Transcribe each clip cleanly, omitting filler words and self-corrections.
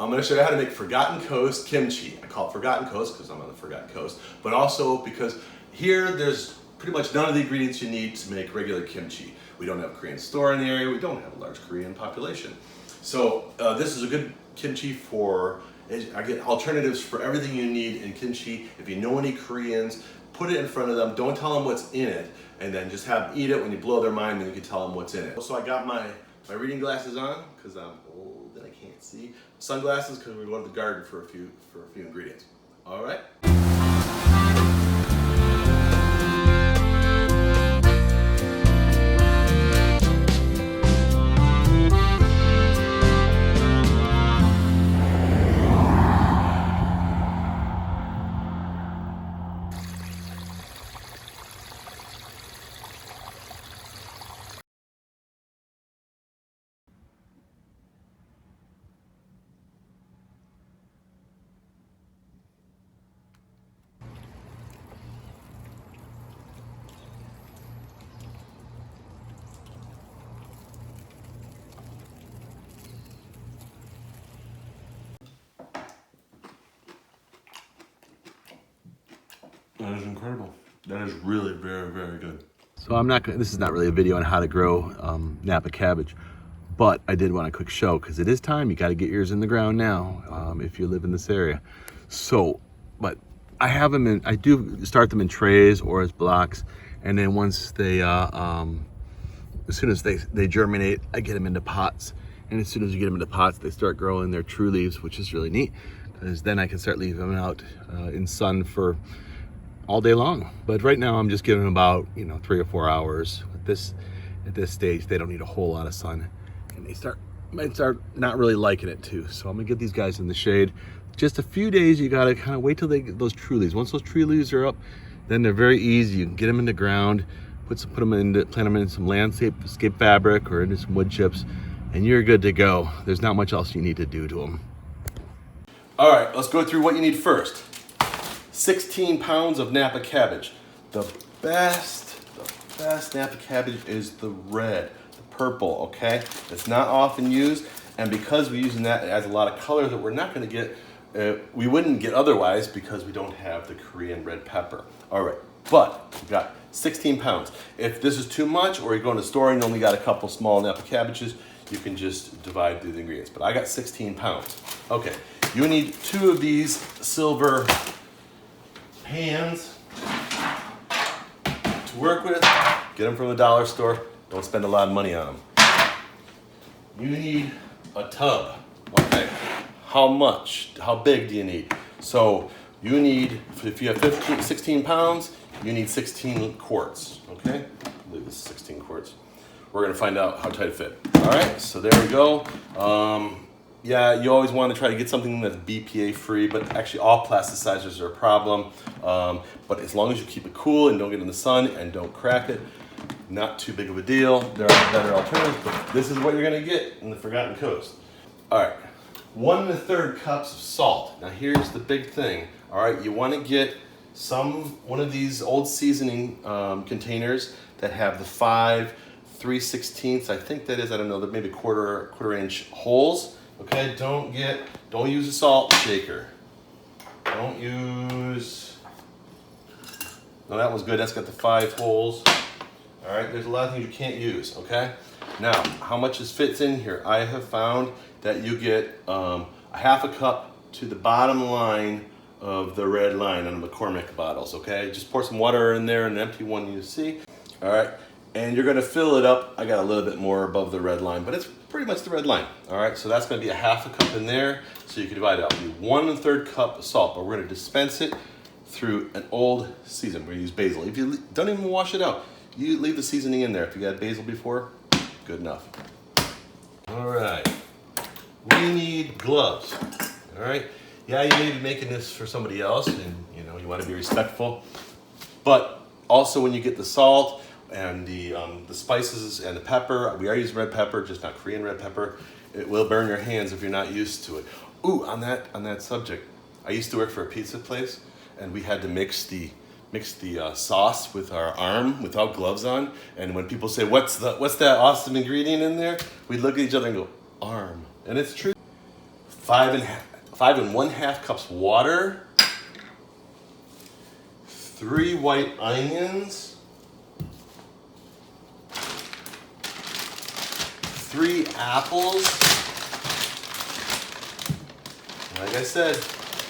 I'm going to show you how to make Forgotten Coast kimchi. I call it Forgotten Coast because I'm on the Forgotten Coast, but also because here there's pretty much none of the ingredients you need to make regular kimchi. We don't have a Korean store in the area, we don't have a large Korean population. So this is a good kimchi for, I get alternatives for everything you need in kimchi. If you know any Koreans, put it in front of them, don't tell them what's in it, and then just have them eat it. When you blow their mind, then you can tell them what's in it. So I got my reading glasses on, because I'm old and I can't see. Sunglasses, because we're going to the garden for a few ingredients. All right? That is incredible. That is really very, very good. So I'm not gonna, this is not really a video on how to grow Napa cabbage, but I did want a quick show because it is time. You got to get yours in the ground now if you live in this area. So, but I have them in, I do start them in trays or as blocks, and then once they, as soon as they germinate, I get them into pots. And as soon as you get them into pots, they start growing their true leaves, which is really neat, because then I can start leaving them out in sun for all day long. But right now I'm just giving them about 3 or 4 hours. At this stage they don't need a whole lot of sun, and they might start not really liking it too. So I'm gonna get these guys in the shade. Just a few days, you gotta kind of wait till they get those true leaves. Once those true leaves are up, then they're very easy. You can get them in the ground, plant them in some landscape fabric or into some wood chips, and you're good to go. There's not much else you need to do to them. All right, let's go through what you need first. 16 pounds of Napa cabbage. The best Napa cabbage is the red, the purple, okay? It's not often used, and because we're using that, it adds a lot of color that we're not gonna get, we wouldn't get otherwise because we don't have the Korean red pepper. All right, but we got 16 pounds. If this is too much, or you go in the store and you only got a couple small Napa cabbages, you can just divide through the ingredients. But I got 16 pounds. Okay, you need 2 of these silver pans to work with. Get them from the dollar store. Don't spend a lot of money on them. You need a tub. Okay, how much? How big do you need? So you need, if you have 16 pounds, you need 16 quarts. Okay, I believe this is 16 quarts. We're gonna find out how tight it fit. All right, so there we go. Yeah, you always want to try to get something that's BPA free, but actually all plasticizers are a problem. But as long as you keep it cool and don't get in the sun and don't crack it, not too big of a deal. There are better alternatives, but this is what you're gonna get in the Forgotten Coast. All right, 1 1/3 cups of salt. Now here's the big thing. All right, you want to get one of these old seasoning containers that have the 5 3/16, I think that is, I don't know, maybe quarter inch holes. Okay, don't use a salt shaker. No, that was good. That's got the 5 holes. All right, there's a lot of things you can't use, okay? Now, how much this fits in here? I have found that you get a 1/2 cup to the bottom line of the red line on the McCormick bottles, okay? Just pour some water in there, an empty one you see. All right, and you're gonna fill it up. I got a little bit more above the red line, but it's pretty much the red line. All right, so that's gonna be a 1/2 cup in there, so you can divide it out. You 1 1/3 cup of salt, but we're gonna dispense it through an old season. We're gonna use basil. If you don't even wash it out, you leave the seasoning in there. If you got basil before, good enough. All right, we need gloves. All right, yeah, you may be making this for somebody else, and you want to be respectful, but also when you get the salt and the spices and the pepper, we are using red pepper, just not Korean red pepper. It will burn your hands if you're not used to it. Ooh, on that subject, I used to work for a pizza place, and we had to mix the sauce with our arm without gloves on. And when people say, "What's that awesome ingredient in there?" we look at each other and go, "Arm," and it's true. 5 1/2 cups water, 3 white onions, 3 apples. Like I said,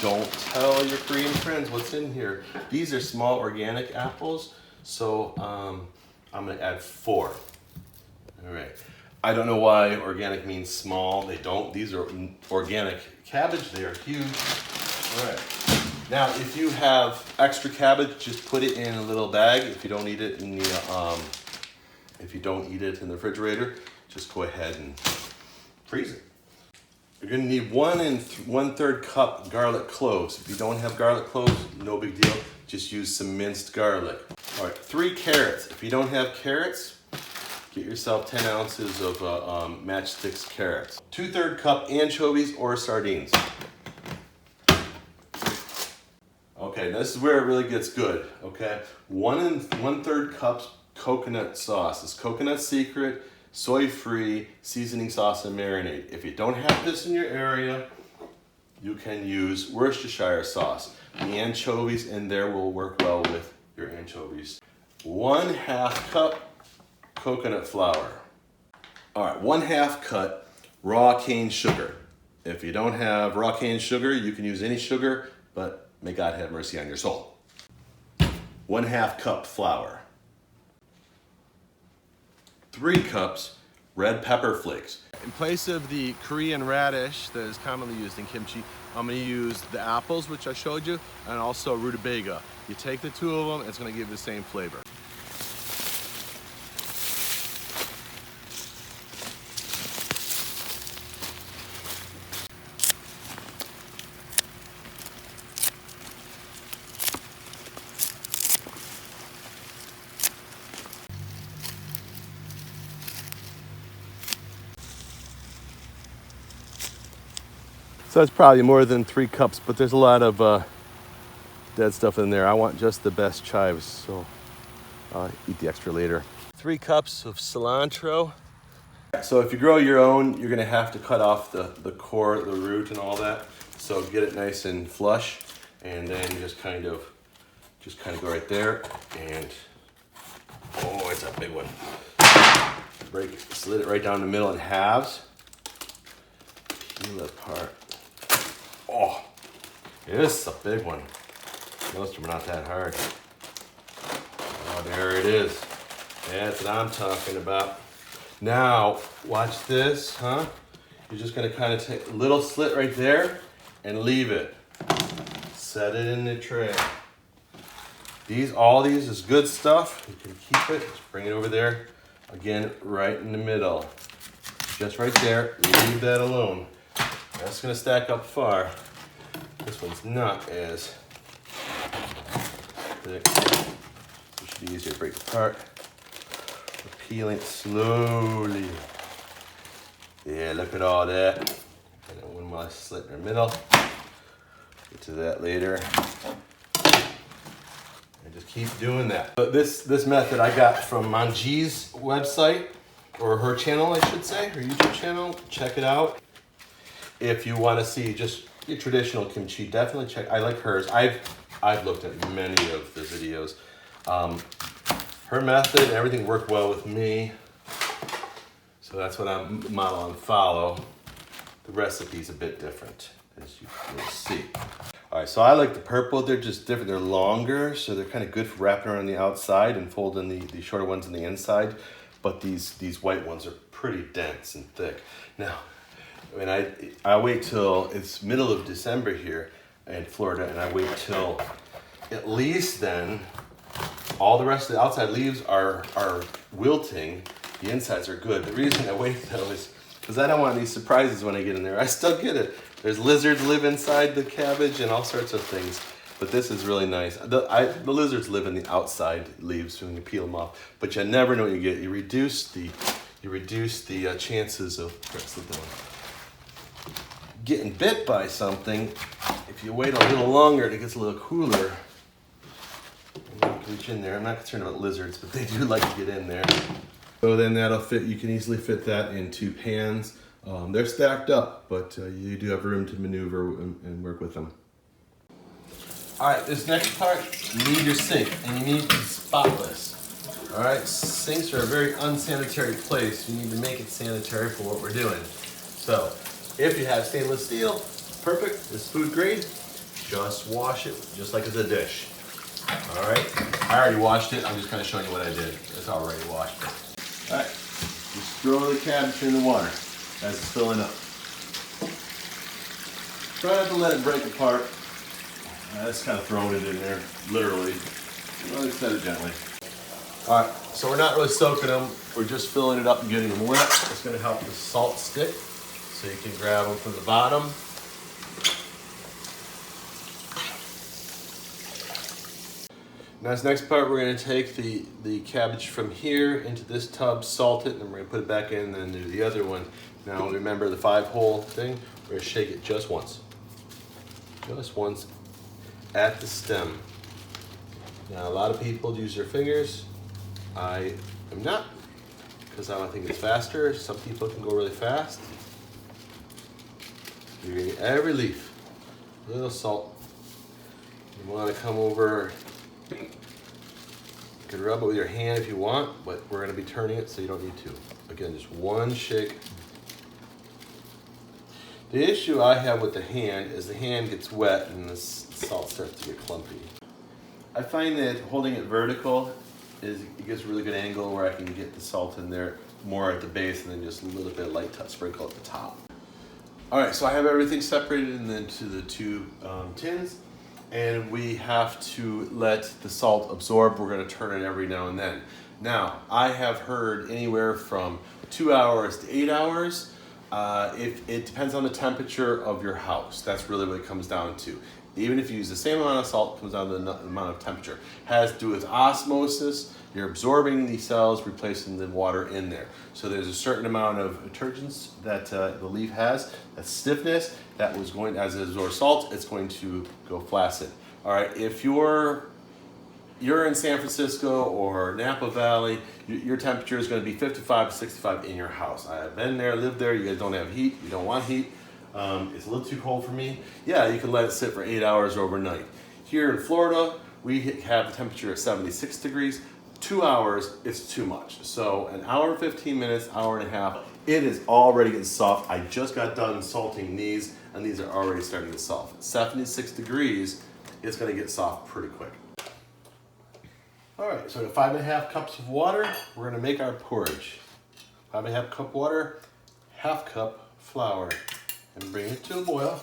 don't tell your Korean friends what's in here. These are small organic apples, so I'm gonna add 4. All right. I don't know why organic means small. They don't. These are organic cabbage. They are huge. All right. Now, if you have extra cabbage, just put it in a little bag. If you don't eat it in the the refrigerator, just go ahead and freeze it. You're gonna need 1 1/3 cup garlic cloves. If you don't have garlic cloves, no big deal. Just use some minced garlic. All right, 3 carrots. If you don't have carrots, get yourself 10 ounces of matchsticks carrots. 2/3 cup anchovies or sardines. Okay, this is where it really gets good, okay? 1 1/3 cups coconut sauce. It's Coconut Secret, soy-free seasoning sauce and marinade. If you don't have this in your area, you can use Worcestershire sauce. The anchovies in there will work well with your anchovies. 1/2 cup coconut flour. All right, 1/2 cup raw cane sugar. If you don't have raw cane sugar, you can use any sugar, but may God have mercy on your soul. 1/2 cup flour. 3 cups red pepper flakes. In place of the Korean radish that is commonly used in kimchi, I'm going to use the apples, which I showed you, and also rutabaga. You take the 2 of them, it's going to give you the same flavor. So it's probably more than 3 cups, but there's a lot of dead stuff in there. I want just the best chives, so I'll eat the extra later. 3 cups of cilantro. So if you grow your own, you're gonna have to cut off the core, the root and all that. So get it nice and flush, and then just kind of go right there, and oh, it's a big one. Slit it right down the middle in halves. Peel it apart. Oh, this is a big one. Most of them are not that hard. Oh, there it is. That's what I'm talking about. Now, watch this, huh? You're just gonna kind of take a little slit right there and leave it. Set it in the tray. All these is good stuff. You can keep it. Just bring it over there. Again, right in the middle. Just right there. Leave that alone. That's gonna stack up far. This one's not as thick. It should be easier to break apart. We're peeling it slowly. Yeah, look at all that. And then one more slit in the middle. Get to that later. And just keep doing that. But this method I got from Manji's website, or her channel, I should say, her YouTube channel. Check it out. If you want to see just your traditional kimchi, definitely check. I like hers. I've looked at many of the videos. Her method and everything worked well with me, so that's what I'm model and follow. The recipe's a bit different, as you will see. All right, so I like the purple. They're just different. They're longer, so they're kind of good for wrapping around the outside and folding the shorter ones on the inside. But these white ones are pretty dense and thick. Now, when I wait till it's middle of December here in Florida, and I wait till at least then all the rest of the outside leaves are wilting. The insides are good. The reason I wait though is because I don't want any surprises when I get in there. I still get it. There's lizards live inside the cabbage and all sorts of things. But this is really nice. The lizards live in the outside leaves when you peel them off. But you never know what you get. You reduce the chances of getting bit by something. If you wait a little longer, it gets a little cooler. You can reach in there. I'm not concerned about lizards, but they do like to get in there. So then that'll fit. You can easily fit that in 2 pans. They're stacked up, but you do have room to maneuver and work with them. All right, this next part, you need your sink, and you need it to be spotless. All right, sinks are a very unsanitary place. You need to make it sanitary for what we're doing. So, if you have stainless steel, perfect, it's food grade. Just wash it, just like it's a dish. All right, I already washed it. I'm just kind of showing you what I did. It's already washed. All right, just throw the cabbage in the water as it's filling up. Try not to let it break apart. I just kind of throwing it in there, literally. Well, I set it gently. All right, so we're not really soaking them. We're just filling it up and getting them wet. It's going to help the salt stick, so you can grab them from the bottom. Now this next part, we're going to take the cabbage from here into this tub, salt it, and then we're going to put it back in and then do the other one. Now remember the 5-hole thing, we're going to shake it just once. Just once at the stem. Now a lot of people use their fingers. I am not, because I don't think it's faster. Some people can go really fast. You're getting every leaf. A little salt. You want to come over. You can rub it with your hand if you want, but we're going to be turning it, so you don't need to. Again, just one shake. The issue I have with the hand is the hand gets wet and the salt starts to get clumpy. I find that holding it vertical it gives a really good angle where I can get the salt in there more at the base and then just a little bit light sprinkle at the top. All right, so I have everything separated into the two tins, and we have to let the salt absorb. We're going to turn it every now and then. Now, I have heard anywhere from 2 hours to 8 hours. If it depends on the temperature of your house. That's really what it comes down to. Even if you use the same amount of salt, it comes down to the amount of temperature. It has to do with osmosis. You're absorbing these cells, replacing the water in there. So there's a certain amount of detergents that the leaf has, that stiffness, that was going, as it absorbs salt, it's going to go flaccid. All right, if you're in San Francisco or Napa Valley, your temperature is going to be 55 to 65 in your house. I've been there, lived there. You guys don't have heat. You don't want heat. It's a little too cold for me. Yeah, you can let it sit for 8 hours overnight. Here in Florida, we have the temperature of 76 degrees. 2 hours, it's too much. So an hour and 15 minutes, hour and a half, it is already getting soft. I just got done salting these, and these are already starting to get soft. 76 degrees, it's going to get soft pretty quick. All right, so 5.5 cups of water, we're gonna make our porridge. 5.5 cup water, 1/2 cup flour, and bring it to a boil.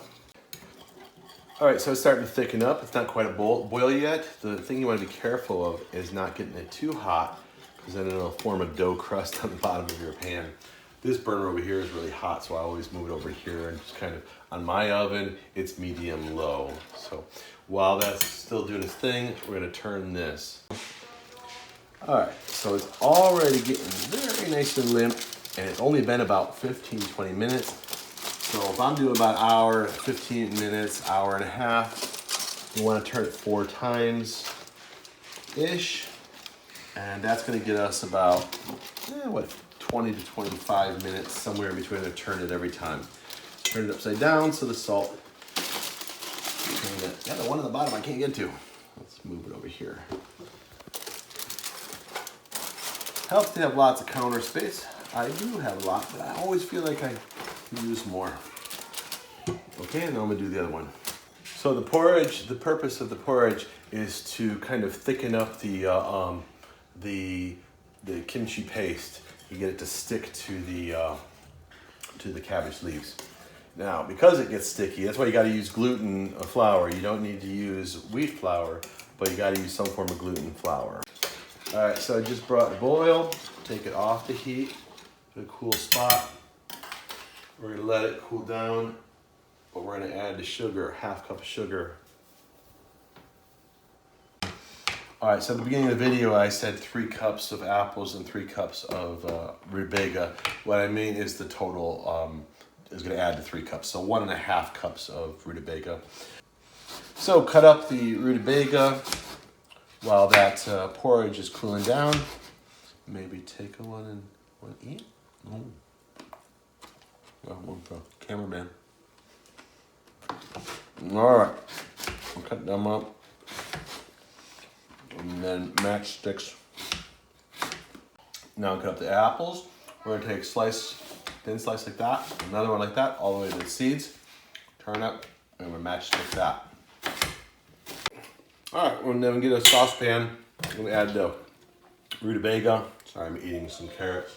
All right, so it's starting to thicken up. It's not quite a boil yet. The thing you wanna be careful of is not getting it too hot, because then it'll form a dough crust on the bottom of your pan. This burner over here is really hot, so I always move it over here and just kind of, on my oven, it's medium low. So while that's still doing its thing, we're gonna turn this. All right, so it's already getting very nice and limp, and it's only been about 15, 20 minutes. So if I'm doing about an hour, 15 minutes, hour and a half, you want to turn it 4 times-ish, and that's going to get us about, 20 to 25 minutes, somewhere in between. To turn it every time. Turn it upside down so the salt, the one at the bottom I can't get to. Let's move it over here. Helps to have lots of counter space. I do have a lot, but I always feel like I could use more. Okay, and now I'm gonna do the other one. So the porridge, the purpose of the porridge is to kind of thicken up the kimchi paste. You get it to stick to the cabbage leaves. Now, because it gets sticky, that's why you gotta use gluten flour. You don't need to use wheat flour, but you gotta use some form of gluten flour. All right, so I just brought the boil, take it off the heat to a cool spot. We're gonna let it cool down, but we're gonna add the sugar, 1/2 cup of sugar. All right, so at the beginning of the video, I said 3 cups of apples and 3 cups of rutabaga. What I mean is the total is gonna add to 3 cups, so 1.5 cups of rutabaga. So cut up the rutabaga. While that porridge is cooling down, maybe take one and eat. Cameraman. All right, I'll cut them up. And then matchsticks. Now cut up the apples. We're gonna take thin slice like that, another one like that, all the way to the seeds. Turn up, and we're matchstick that. All right, and then we get a saucepan. I'm gonna add the rutabaga. Sorry, I'm eating some carrots.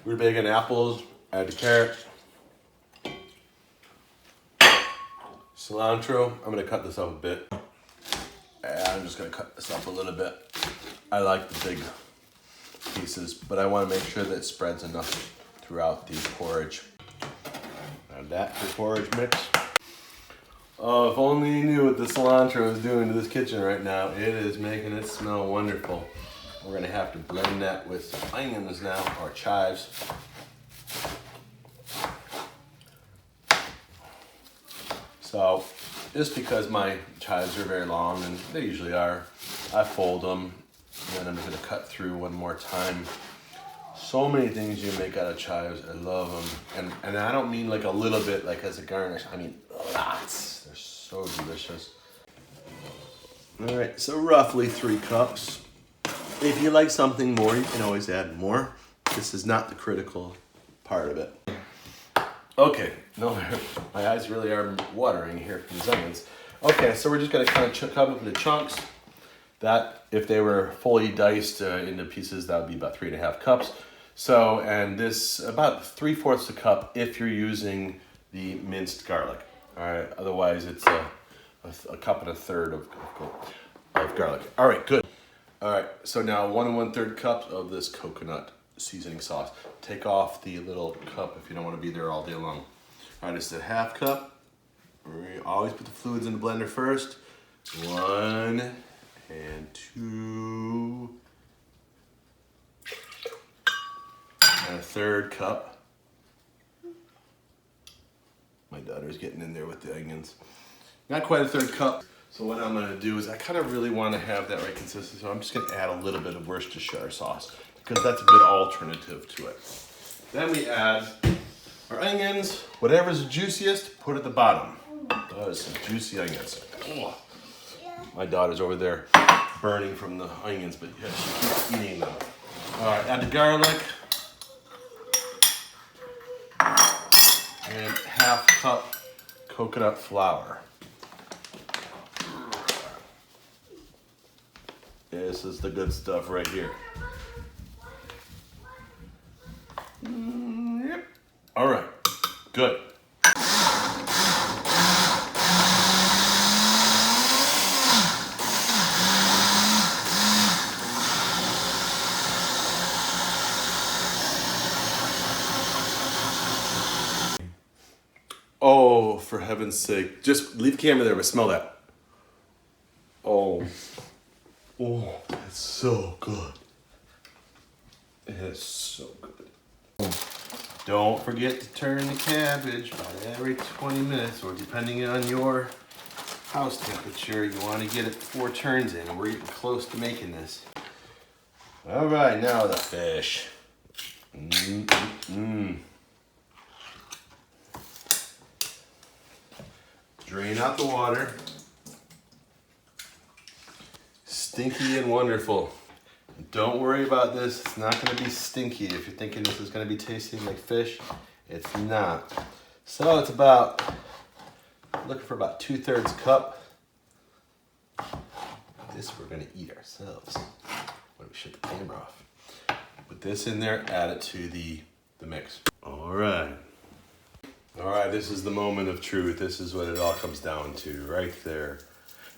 Rutabaga and apples. Add the carrots. Cilantro. I'm gonna cut this up a bit. And I'm just gonna cut this up a little bit. I like the big pieces, but I want to make sure that it spreads enough throughout the porridge. Add that to porridge mix. Oh, if only you knew what the cilantro is doing to this kitchen right now. It is making it smell wonderful. We're gonna have to blend that with some onions now, or chives. So, just because my chives are very long, and they usually are, I fold them, and then I'm gonna cut through one more time. So many things you make out of chives, I love them. And I don't mean like a little bit, like as a garnish, I mean lots. They're so delicious. All right, so roughly 3 cups. If you like something more, you can always add more. This is not the critical part of it. Okay, no, my eyes really are watering here from these onions. Okay, so we're just gonna kind of cut up into chunks. That, if they were fully diced into pieces, that would be about 3.5 cups. So, and this, about 3/4 a cup if you're using the minced garlic. All right, otherwise it's a cup and a third of garlic. All right, good. All right, so now 1 1/3 cups of this coconut seasoning sauce. Take off the little cup if you don't want to be there all day long. All right, it's a 1/2 cup. We always put the fluids in the blender first. 1 and 2 and 1/3 cup. My daughter's getting in there with the onions. Not quite 1/3 cup. So what I'm gonna do is I kind of really want to have that right consistency. So I'm just gonna add a little bit of Worcestershire sauce because that's a good alternative to it. Then we add our onions. Whatever's juiciest, put at the bottom. Those some juicy onions. Oh. My daughter's over there burning from the onions, but yeah, she keeps eating them. All right, add the garlic. And 1/2 cup coconut flour. This is the good stuff right here. Yep. All right, good. Oh, for heaven's sake. Just leave the camera there, but smell that. Oh, it's so good. It is so good. Don't forget to turn the cabbage about every 20 minutes, or depending on your house temperature, you want to get it 4 turns in, and we're getting close to making this. All right, now the fish. Drain out the water. Stinky and wonderful. Don't worry about this. It's not going to be stinky. If you're thinking this is going to be tasting like fish, it's not. So it's about, looking for about 2/3 cup. This we're going to eat ourselves when we shut the camera off. Put this in there, add it to the mix. All right. All right, this is the moment of truth. This is what it all comes down to right there.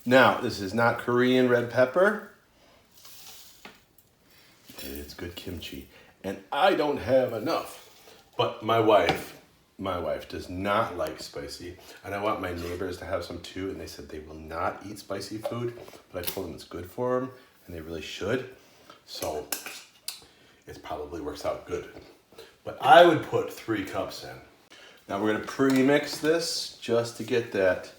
Now, this is not Korean red pepper. It's good kimchi. And I don't have enough. But my wife does not like spicy. And I want my neighbors to have some too. And they said they will not eat spicy food. But I told them it's good for them. And they really should. So it probably works out good. But I would put 3 cups in. Now we're gonna pre-mix this just to get that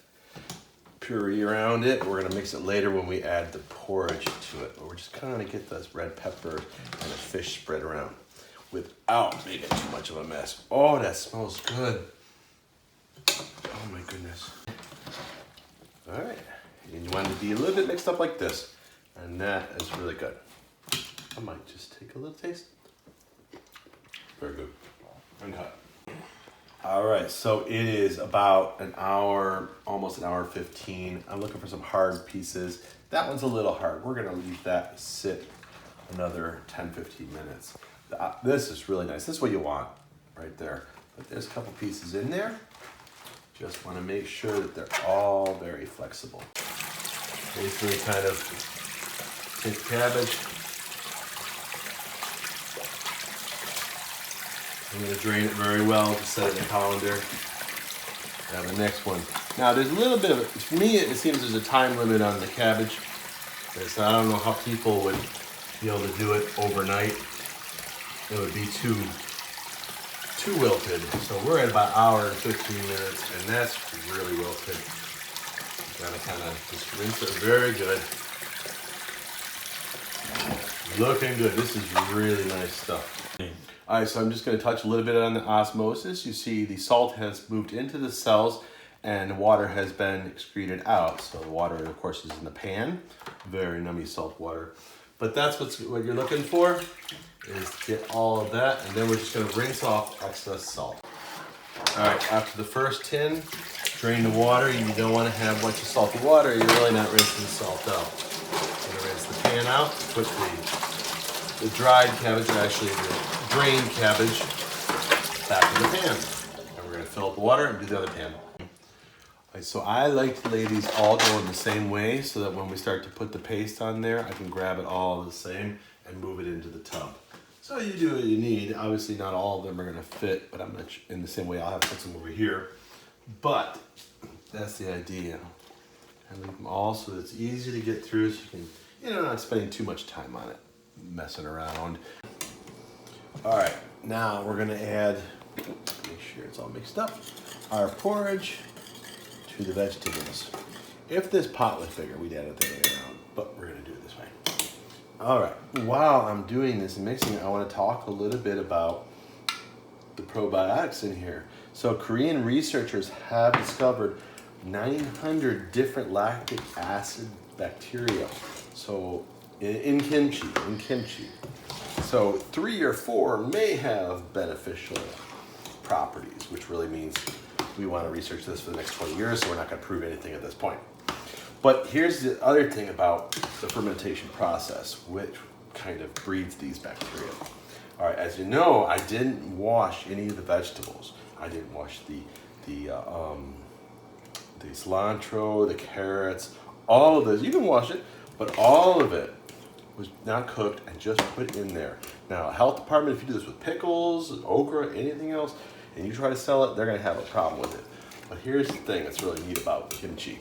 puree around it. We're gonna mix it later when we add the porridge to it. But we're just gonna get this red pepper and the fish spread around. without making too much of a mess. Oh, that smells good. Oh my goodness. All right, and you want it to be a little bit mixed up like this, and that is really good. I might just take a little taste. Very good. Uncut. All right, so it is about an hour, almost an hour 15. I'm looking for some hard pieces. That one's a little hard. We're gonna leave that sit another 10, 15 minutes. This is really nice. This is what you want right there. But there's a couple pieces in there. Just wanna make sure that they're all very flexible. Basically kind of take the cabbage. I'm gonna drain it very well to set it in a colander. Now the next one. Now there's a little bit of, for me it seems there's a time limit on the cabbage. So I don't know how people would be able to do it overnight. It would be too wilted. So we're at about an hour and 15 minutes, and that's really wilted. Gotta kind of just rinse it very good. Looking good. This is really nice stuff. All right, so I'm just going to touch a little bit on the osmosis. You see the salt has moved into the cells and the water has been excreted out. So the water, of course, is in the pan. Very nummy salt water. But that's what you're looking for, is to get all of that. And then we're just going to rinse off excess salt. All right, after the first tin, drain the water. You don't want to have a bunch of salty water. You're really not rinsing the salt out. You're going to rinse the pan out, put the dried cabbage, or actually the drained cabbage, back in the pan. And we're gonna fill up the water and do the other pan. Right, so I like to lay these all going the same way so that when we start to put the paste on there, I can grab it all the same and move it into the tub. So you do what you need. Obviously not all of them are gonna fit, but I'm not in the same way. I'll have to put some over here. But that's the idea. And leave them all so that it's easy to get through, so you can, not spending too much time on it, messing around. All right, now we're gonna add, make sure it's all mixed up, our porridge to the vegetables. If this pot was bigger, we'd add it the other way around, but we're gonna do it this way. All right, while I'm doing this and mixing it, I wanna talk a little bit about the probiotics in here. So Korean researchers have discovered 900 different lactic acid bacteria. So in kimchi. So 3 or 4 may have beneficial properties, which really means we want to research this for the next 20 years, so we're not going to prove anything at this point. But here's the other thing about the fermentation process, which kind of breeds these bacteria. All right, as you know, I didn't wash any of the vegetables. I didn't wash the cilantro, the carrots, all of this. You can wash it, but all of it was not cooked and just put in there. Now, health department, if you do this with pickles, okra, anything else, and you try to sell it, they're gonna have a problem with it. But here's the thing that's really neat about kimchi.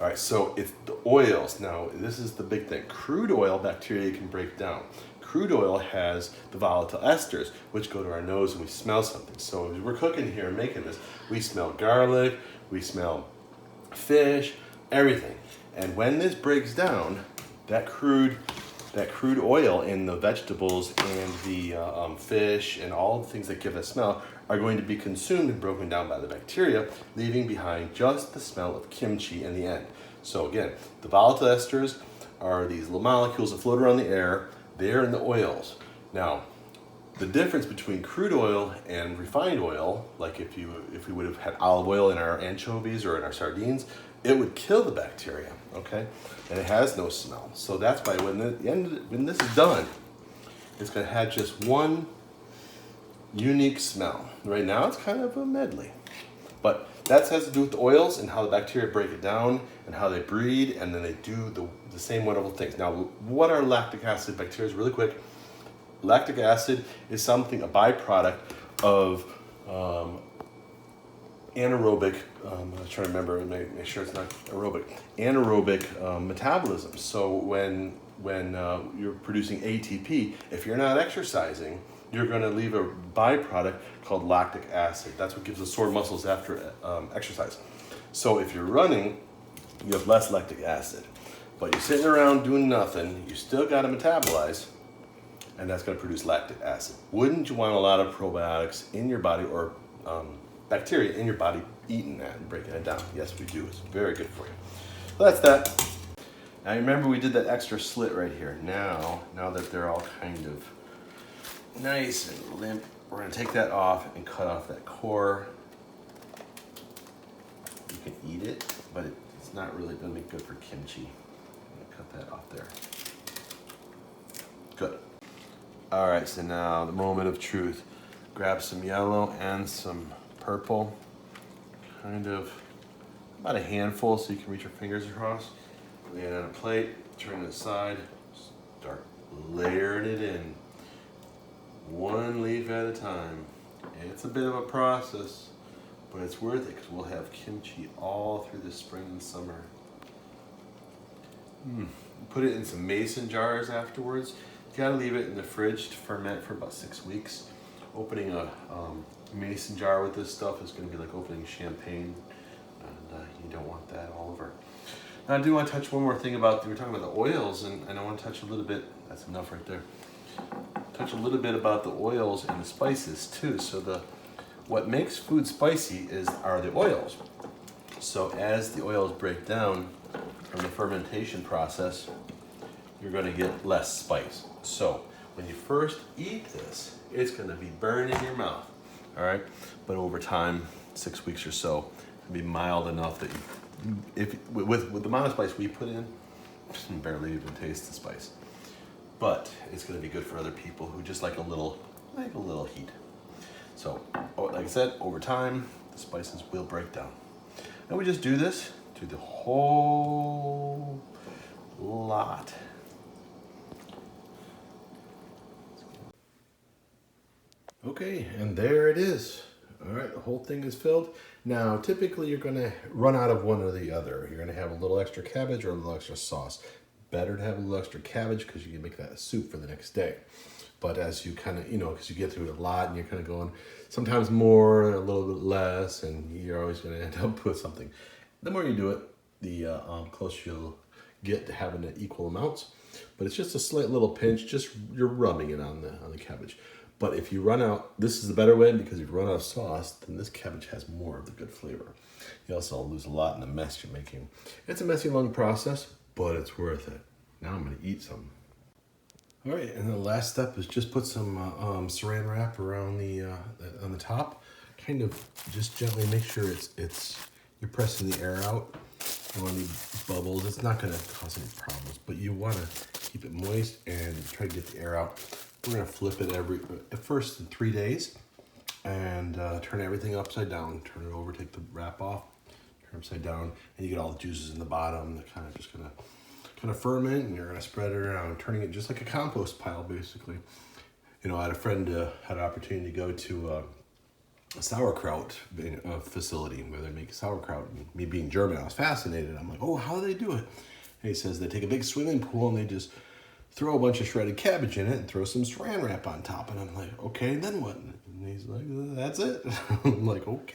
All right, so it's the oils. Now, this is the big thing. Crude oil bacteria can break down. Crude oil has the volatile esters, which go to our nose when we smell something. So if we're cooking here and making this, we smell garlic, we smell fish, everything. And when this breaks down, that crude oil in the vegetables and the fish and all the things that give us smell are going to be consumed and broken down by the bacteria, leaving behind just the smell of kimchi in the end. So again, the volatile esters are these little molecules that float around the air. They're in the oils. Now, the difference between crude oil and refined oil, like if we would have had olive oil in our anchovies or in our sardines, it would kill the bacteria, okay? And it has no smell. So that's why when this is done, it's gonna have just one unique smell. Right now it's kind of a medley. But that has to do with the oils and how the bacteria break it down and how they breed, and then they do the same wonderful things. Now, what are lactic acid bacteria? Really quick, lactic acid is a byproduct of anaerobic, I'm trying to remember, make sure it's not aerobic, anaerobic metabolism. So when you're producing ATP, if you're not exercising, you're going to leave a byproduct called lactic acid. That's what gives us sore muscles after exercise. So if you're running, you have less lactic acid. But you're sitting around doing nothing, you still got to metabolize, and that's going to produce lactic acid. Wouldn't you want a lot of probiotics in your body, or bacteria in your body, eating that and breaking it down? Yes, we do. It's very good for you. So that's that. Now remember, we did that extra slit right here. Now that they're all kind of nice and limp, we're going to take that off and cut off that core. You can eat it, but it's not really going to be good for kimchi. I'm going to cut that off there. Good. All right, so now the moment of truth. Grab some yellow and some purple, kind of about a handful so you can reach your fingers across. Lay it on a plate, turn it aside, start layering it in, one leaf at a time. It's a bit of a process, but it's worth it because we'll have kimchi all through the spring and summer. Put it in some mason jars afterwards. You gotta leave it in the fridge to ferment for about 6 weeks. Opening a mason jar with this stuff is gonna be like opening champagne, and you don't want that all over. Now I do want to touch one more thing about, we were talking about the oils, and I want to touch a little bit, that's enough right there. Touch a little bit about the oils and the spices too. So what makes food spicy are the oils. So as the oils break down from the fermentation process, you're going to get less spice. So when you first eat this, it's going to be burned in your mouth, all right? But over time, 6 weeks or so, it'll be mild enough that with the amount of spice we put in, you can barely even taste the spice. But it's going to be good for other people who just like a little heat. So, like I said, over time, the spices will break down. And we just do this to the whole lot. Okay, and there it is. All right, the whole thing is filled. Now, typically you're gonna run out of one or the other. You're gonna have a little extra cabbage or a little extra sauce. Better to have a little extra cabbage because you can make that a soup for the next day. But as you kind of, because you get through it a lot and you're kind of going sometimes more, a little bit less, and you're always gonna end up with something. The more you do it, the closer you'll get to having the equal amounts. But it's just a slight little pinch, just you're rubbing it on the cabbage. But if you run out, this is the better way, because if you run out of sauce, then this cabbage has more of the good flavor. You also lose a lot in the mess you're making. It's a messy, long process, but it's worth it. Now I'm gonna eat some. All right, and the last step is just put some saran wrap around on the top. Kind of just gently make sure you're pressing the air out. You want any bubbles. It's not gonna cause any problems, but you wanna keep it moist and try to get the air out. We're gonna flip it at first in 3 days, and turn everything upside down. Turn it over, take the wrap off, turn it upside down, and you get all the juices in the bottom that kind of ferment, and you're gonna spread it around, turning it just like a compost pile, basically. I had a friend had an opportunity to go to a sauerkraut facility where they make sauerkraut. And me being German, I was fascinated. I'm like, oh, how do they do it? And he says they take a big swimming pool and they just throw a bunch of shredded cabbage in it and throw some saran wrap on top. And I'm like, okay, then what? And he's like, that's it. I'm like, okay.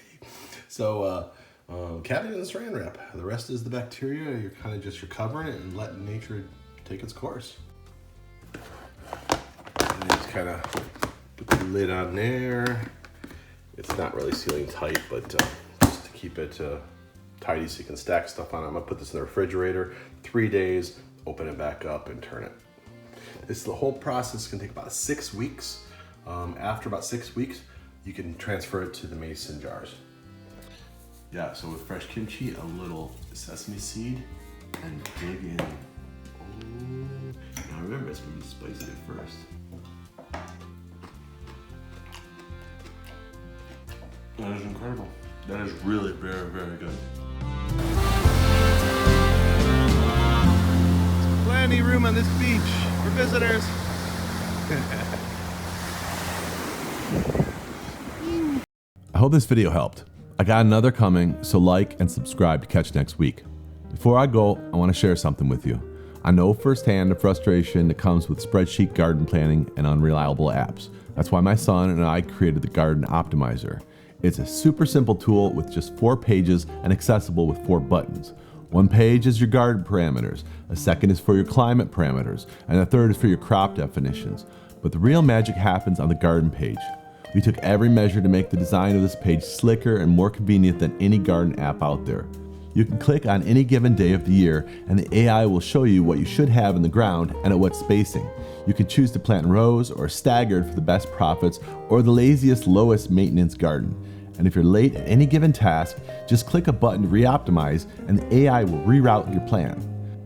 So cabbage and saran wrap. The rest is the bacteria. You're kind of just recovering it and letting nature take its course. And just kind of put the lid on there. It's not really sealing tight, but just to keep it tidy so you can stack stuff on it. I'm gonna put this in the refrigerator, 3 days, open it back up and turn it. The whole process can take about 6 weeks. After about 6 weeks, you can transfer it to the mason jars. Yeah, so with fresh kimchi, a little sesame seed and dig in. Oh, now remember, it's gonna be spicy at first. That is incredible. That is really very, very good. Plenty of room on this beach for visitors. I hope this video helped. I got another coming, so like and subscribe to catch next week. Before I go, I want to share something with you. I know firsthand the frustration that comes with spreadsheet garden planning and unreliable apps. That's why my son and I created the Garden Optimizer. It's a super simple tool with just 4 pages and accessible with 4 buttons. One page is your garden parameters, a second is for your climate parameters, and the third is for your crop definitions. but the real magic happens on the garden page. We took every measure to make the design of this page slicker and more convenient than any garden app out there. You can click on any given day of the year and the AI will show you what you should have in the ground and at what spacing. You can choose to plant in rows or staggered for the best profits or the laziest, lowest maintenance garden. And if you're late at any given task, just click a button to re-optimize and the AI will reroute your plan.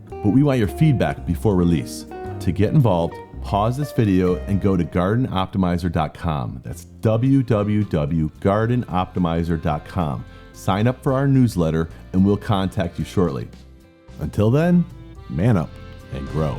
But we want your feedback before release. To get involved, pause this video and go to gardenoptimizer.com. That's www.gardenoptimizer.com. Sign up for our newsletter and we'll contact you shortly. Until then, man up and grow.